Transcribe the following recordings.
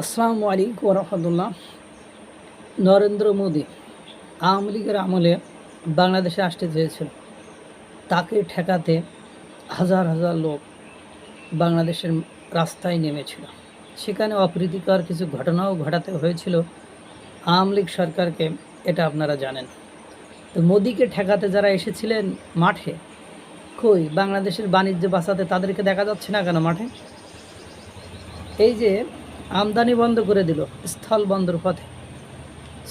আসসালামু আলাইকুম রহমতুল্লাহ। নরেন্দ্র মোদী আওয়ামী লীগের আমলে বাংলাদেশে আসতে চেয়েছিল, তাকে ঠেকাতে হাজার হাজার লোক বাংলাদেশের রাস্তায় নেমেছিল। সেখানে অপ্রীতিকর কিছু ঘটনাও ঘটাতে হয়েছিল আওয়ামী লীগ সরকারকে, এটা আপনারা জানেন। তো মোদীকে ঠেকাতে যারা এসেছিলেন মাঠে, কই বাংলাদেশের বাণিজ্য বাঁচাতে তাদেরকে দেখা যাচ্ছে না কেন মাঠে? এই যে আমদানি বন্ধ করে দিল স্থল বন্দর পথে,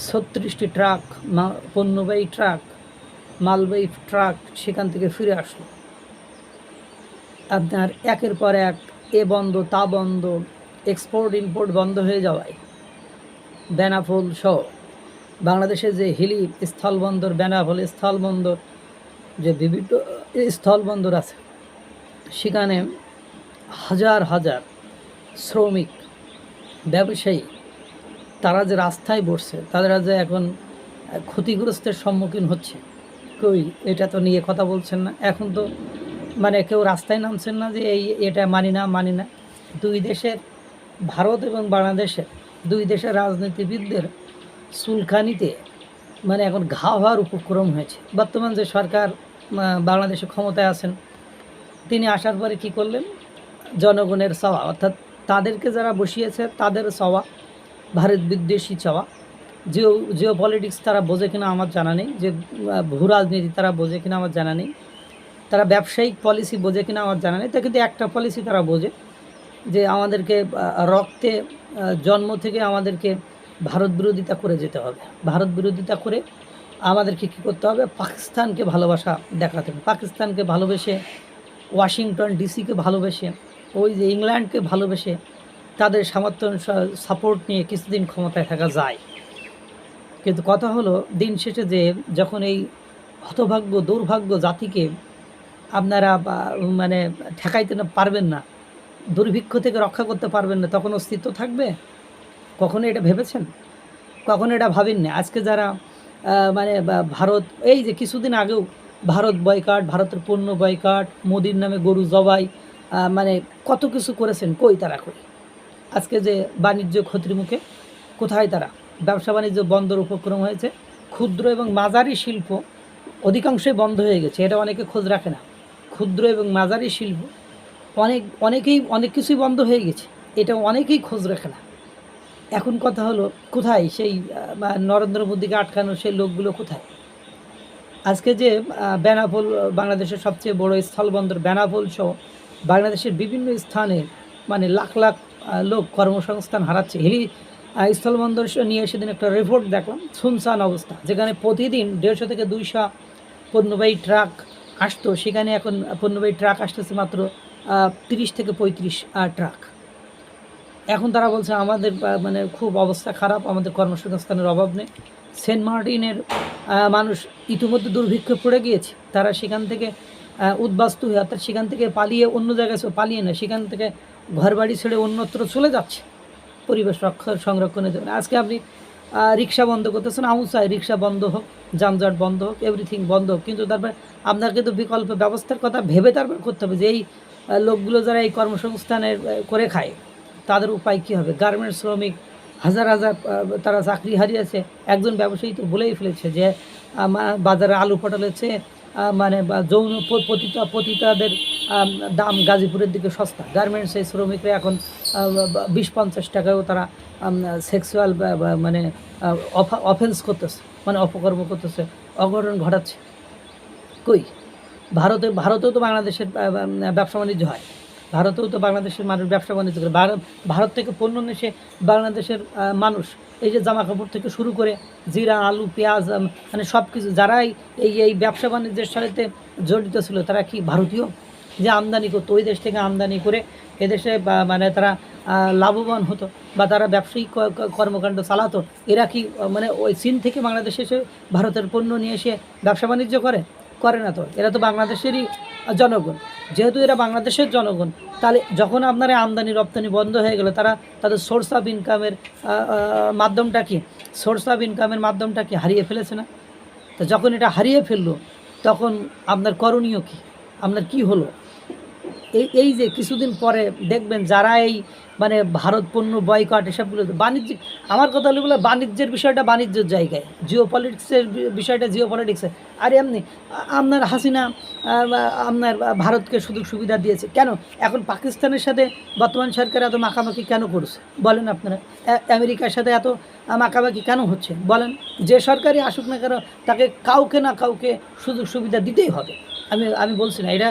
৩৬টি ট্রাক, পণ্যবাহী ট্রাক, মালবাহী ট্রাক সেখান থেকে ফিরে আসলো। আপনার একের পর এক এ বন্ধ তা বন্ধ, এক্সপোর্ট ইম্পোর্ট বন্ধ হয়ে যাওয়ায় বেনাপোল সহ বাংলাদেশের যে হিলি স্থলবন্দর, বেনাপোল স্থলবন্দর, যে বিভিন্ন স্থলবন্দর আছে, সেখানে হাজার হাজার শ্রমিক, ব্যবসায়ী তারা যে রাস্তায় বসছে, তারা যে এখন ক্ষতিগ্রস্তের সম্মুখীন হচ্ছে, কই এটা তো নিয়ে কথা বলছেন না। এখন তো কেউ রাস্তায় নামছেন না যে এটা মানি না। দুই দেশের, ভারত এবং বাংলাদেশের দুই দেশের রাজনীতিবিদদের চুলকানিতে এখন ঘা হওয়ার উপক্রম হয়েছে। বর্তমান যে সরকার বাংলাদেশে ক্ষমতায় আছেন, তিনি আসার পরে কি করলেন? জনগণের চাওয়া, অর্থাৎ তাদেরকে যারা বসিয়েছে তাদের চাওয়া, ভারত বিদ্বেষী চাওয়া, জিও পলিটিক্স তারা বোঝে কিনা আমার জানা নেই, যে ভূ রাজনীতি তারা বোঝে কিনা আমার জানা নেই, তারা ব্যবসায়িক পলিসি বোঝে কিনা আমার জানা নেই। তা কিন্তু একটা পলিসি তারা বোঝে, যে আমাদেরকে রক্তে জন্ম থেকে আমাদেরকে ভারত বিরোধিতা করে যেতে হবে। ভারত বিরোধিতা করে আমাদেরকে কী করতে হবে? পাকিস্তানকে ভালোবাসা দেখাতে হবে। পাকিস্তানকে ভালোবেসে, ওয়াশিংটন ডিসিকে ভালোবেসে, ওই যে ইংল্যান্ডকে ভালোবেসে, তাদের সামর্থ্য সাপোর্ট নিয়ে কিছুদিন ক্ষমতায় থাকা যায়। কিন্তু কথা হলো, দিন শেষে যে যখন এই হতভাগ্য দুর্ভাগ্য জাতিকে আপনারা ঠেকাইতে পারবেন না, দুর্ভিক্ষ থেকে রক্ষা করতে পারবেন না, তখন অস্তিত্ব থাকবে? কখনো এটা ভেবেছেন? কখনো এটা ভাবেননি? আজকে যারা ভারত, এই যে কিছুদিন আগেও ভারত বয়কাট, ভারতের পণ্য বয়কাট, মোদির নামে গরু জবাই, কত কিছু করেছেন, কই তারা? কই আজকে যে বাণিজ্য ক্ষতির মুখে, কোথায় তারা? ব্যবসা বাণিজ্য বন্ধর উপক্রম হয়েছে। ক্ষুদ্র এবং মাঝারি শিল্প অধিকাংশই বন্ধ হয়ে গেছে, এটা অনেকে খোঁজ রাখে না। ক্ষুদ্র এবং মাঝারি শিল্প অনেক কিছুই বন্ধ হয়ে গেছে, এটা অনেকেই খোঁজ রাখে না। এখন কথা হলো, কোথায় সেই নরেন্দ্র মোদীকে আটকানো সেই লোকগুলো কোথায়? আজকে যে বেনাপোল, বাংলাদেশের সবচেয়ে বড় স্থলবন্দর বেনাপোল সহ বাংলাদেশের বিভিন্ন স্থানে লাখ লাখ লোক কর্মসংস্থান হারাচ্ছে। হিলি স্থলবন্দর নিয়ে সেদিন একটা রিপোর্ট দেখলাম, শুনশান অবস্থা, যেখানে প্রতিদিন 150 থেকে 200 পণ্যবাহী ট্রাক আসতো, সেখানে এখন পণ্যবাহী ট্রাক আসতেছে মাত্র 30 থেকে 35 ট্রাক। এখন তারা বলছে আমাদের খুব অবস্থা খারাপ, আমাদের কর্মসংস্থানের অভাব নেই। সেন্ট মার্টিনের মানুষ ইতিমধ্যে দুর্ভিক্ষে পড়ে গিয়েছে, তারা সেখান থেকে উদ্বাস্তু হয়ে, অর্থাৎ সেখান থেকে পালিয়ে অন্য জায়গায়, পালিয়ে না, সেখান থেকে ঘরবাড়ি ছেড়ে অন্যত্র চলে যাচ্ছে পরিবেশ সংরক্ষণের জন্য। আজকে আপনি রিক্সা বন্ধ করতেছেন, আমি চাই রিক্সা বন্ধ হোক, যানজট বন্ধ হোক, এভরিথিং বন্ধ হোক, কিন্তু তারপরে আপনার কিন্তু বিকল্প ব্যবস্থার কথা ভেবে তারপর করতে হবে, যে এই লোকগুলো যারা এই কর্মসংস্থানের করে খায়, তাদের উপায় কী হবে? গার্মেন্টস শ্রমিক হাজার হাজার তারা চাকরি হারিয়েছে। একজন ব্যবসায়ী তো বলেই ফেলেছে যে বাজারে আলু পটলের চেয়ে যৌন পতিতাদের দাম গাজীপুরের দিকে সস্তা। গার্মেন্টসের শ্রমিকরা এখন 20-50 টাকায়ও তারা সেক্সুয়াল অফেন্স করতেছে, অপকর্ম করতেছে, অঘটন ঘটাচ্ছে। কই ভারতেও তো বাংলাদেশের ব্যবসা বাণিজ্য হয়, ভারতেও তো বাংলাদেশের মানুষ ব্যবসা বাণিজ্য করে। ভারত থেকে পণ্য নিয়ে বাংলাদেশের মানুষ, এই যে জামা কাপড় থেকে শুরু করে জিরা, আলু, পেঁয়াজ, সব কিছু, যারাই এই ব্যবসা বাণিজ্যের সাথে জড়িত ছিল, তারা কি ভারতীয় যে আমদানি করতো, ওই দেশ থেকে আমদানি করে এদেশে তারা লাভবান হতো, বা তারা ব্যবসায়িক কর্মকাণ্ড চালাতো? এরা কি ওই চীন থেকে বাংলাদেশে এসে ভারতের পণ্য নিয়ে এসে ব্যবসা বাণিজ্য করে না তো? এরা তো বাংলাদেশেরই জনগণ। যেহেতু এরা বাংলাদেশের জনগণ, তাহলে যখন আপনার আমদানি রপ্তানি বন্ধ হয়ে গেল, তাদের সোর্স অফ ইনকামের মাধ্যমটা কি হারিয়ে ফেলেছে না? তো যখন এটা হারিয়ে ফেললো, তখন আপনার করণীয় কী? আপনার কি হলো? এই যে কিছুদিন পরে দেখবেন, যারা এই মানে ভারত পণ্য বয়কট এসবগুলো বাণিজ্যিক, আমার কথা হলো বলে বাণিজ্যের বিষয়টা বাণিজ্যের জায়গায়, জিও পলিটিক্সের বিষয়টা জিও পলিটিক্সে। আর এমনি আপনার হাসিনা আপনার ভারতকে সুযোগ সুবিধা দিয়েছে কেন? এখন পাকিস্তানের সাথে বর্তমান সরকার এত মাখামাখি কেন করছে বলেন আপনারা? আমেরিকার সাথে এত মাখামাখি কেন হচ্ছে বলেন? যে সরকারই আসুক না কেন তাকে কাউকে না কাউকে সুযোগ সুবিধা দিতেই হবে। আমি আমি বলছি না এটা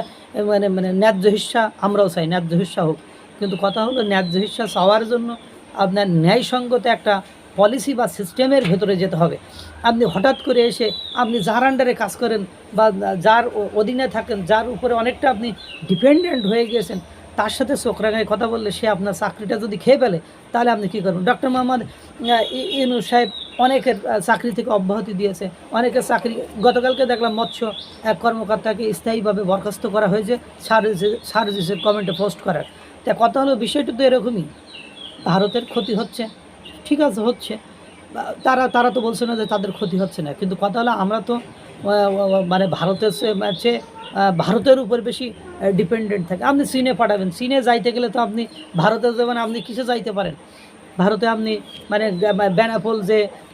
মানে মানে ন্যায্য হিস্সা আমরাও চাই, ন্যায্য হিস্সা হোক, কিন্তু কথা হলো ন্যায্য হিস্সা চাওয়ার জন্য আপনার ন্যায়সঙ্গত একটা পলিসি বা সিস্টেমের ভেতরে যেতে হবে। আপনি হঠাৎ করে এসে আপনি যার আন্ডারে কাজ করেন বা যার অধীনে থাকেন, যার উপরে অনেকটা আপনি ডিপেন্ডেন্ট হয়ে গিয়েছেন, তার সাথে চোখ রাঙায় কথা বললে সে আপনার চাকরিটা যদি খেয়ে ফেলে তাহলে আপনি কী করবেন? ডক্টর মোহাম্মদ ইউনূস সাহেব অনেকের চাকরি থেকে অব্যাহতি দিয়েছে, অনেকের চাকরি, গতকালকে দেখলাম মৎস্য এক কর্মকর্তাকে স্থায়ীভাবে বরখাস্ত করা হয়েছে সার্ভিসের কমেন্টে পোস্ট করার। তা কথা হলো বিষয়টা তো এরকমই, ভারতের ক্ষতি হচ্ছে, ঠিক আছে হচ্ছে, তারা তারা তো বলছে না যে তাদের ক্ষতি হচ্ছে না, কিন্তু কথা হলো আমরা তো মানে ভারতের ভারতের উপর বেশি ডিপেন্ডেন্ট থাকে। আপনি চীনে পাঠাবেন, চীনে যাইতে গেলে তো আপনি ভারতে যাবেন, আপনি কিসে যাইতে পারেন? ভারতে আপনি মানে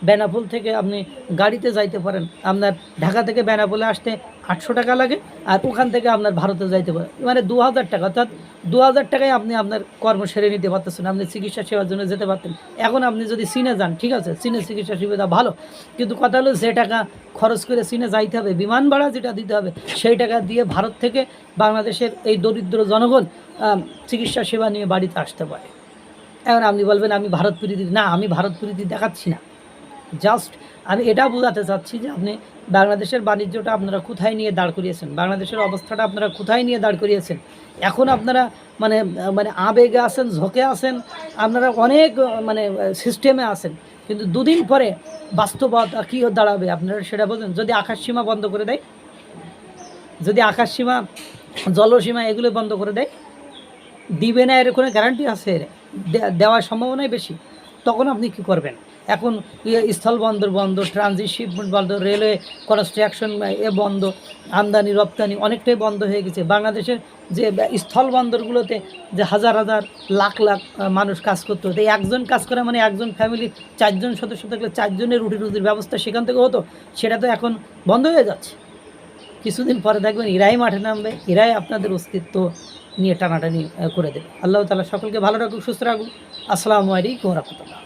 বেনাপোল থেকে আপনি গাড়িতে যাইতে পারেন, আপনার ঢাকা থেকে বেনাপোলে আসতে 800 টাকা লাগে, আর ওখান থেকে আপনার ভারতে যাইতে পারেন মানে 2000 টাকা, অর্থাৎ 2000 টাকায় আপনি আপনার কর্ম সেরে নিতে পারতেছেন, আপনি চিকিৎসা সেবার জন্য যেতে পারতেন। এখন আপনি যদি চীনে যান, ঠিক আছে চীনের চিকিৎসা সুবিধা ভালো, কিন্তু কথা হলো যে টাকা খরচ করে চীনে যাইতে হবে, বিমান ভাড়া যেটা দিতে হবে, সেই টাকা দিয়ে ভারত থেকে বাংলাদেশের এই দরিদ্র জনগণ চিকিৎসা সেবা নিয়ে বাড়িতে আসতে পারে। এখন আপনি বলবেন আমি ভারত প্রীতি, না আমি ভারত প্রীতি দেখাচ্ছি না, জাস্ট আমি এটা বোঝাতে চাচ্ছি যে আপনি বাংলাদেশের বাণিজ্যটা আপনারা কোথায় নিয়ে দাঁড় করিয়েছেন, বাংলাদেশের অবস্থাটা আপনারা কোথায় নিয়ে দাঁড় করিয়েছেন। এখন আপনারা মানে মানে আবেগে আছেন, ঝোঁকে আছেন, আপনারা অনেক মানে সিস্টেমে আছেন, কিন্তু দুদিন পরে বাস্তবতা কী দাঁড়াবে আপনারা সেটা বোঝেন। যদি আকাশ সীমা বন্ধ করে দেয়, যদি আকাশ সীমা জলসীমা এগুলো বন্ধ করে দেয়, দিবে না এর কোনো গ্যারান্টি আছে? দেওয়ার সম্ভাবনাই বেশি। তখন আপনি কি করবেন? এখন স্থলবন্দর বন্ধ, ট্রানজিট শিপমেন্ট বন্ধ, রেলওয়ে কনস্ট্রাকশন বন্ধ, আমদানি রপ্তানি অনেকটাই বন্ধ হয়ে গেছে। বাংলাদেশের যে স্থলবন্দরগুলোতে যে হাজার হাজার লাখ লাখ মানুষ কাজ করতে হতো, এই একজন কাজ করে মানে একজন ফ্যামিলি 4 জন সদস্য থাকলে 4 জনের রুটির ব্যবস্থা সেখান থেকে হতো, সেটা তো এখন বন্ধ হয়ে যাচ্ছে। কিছুদিন পরে দেখবেন এরাই মাঠে নামবে, এরাই আপনাদের অস্তিত্ব নিয়ে টানাটানি করে দেবে। আল্লাহ তাআলা সকলকে ভালো রাখুক, সুস্থ রাখুক। আসসালামু আলাইকুম ওয়া রাহমাতুল্লাহ।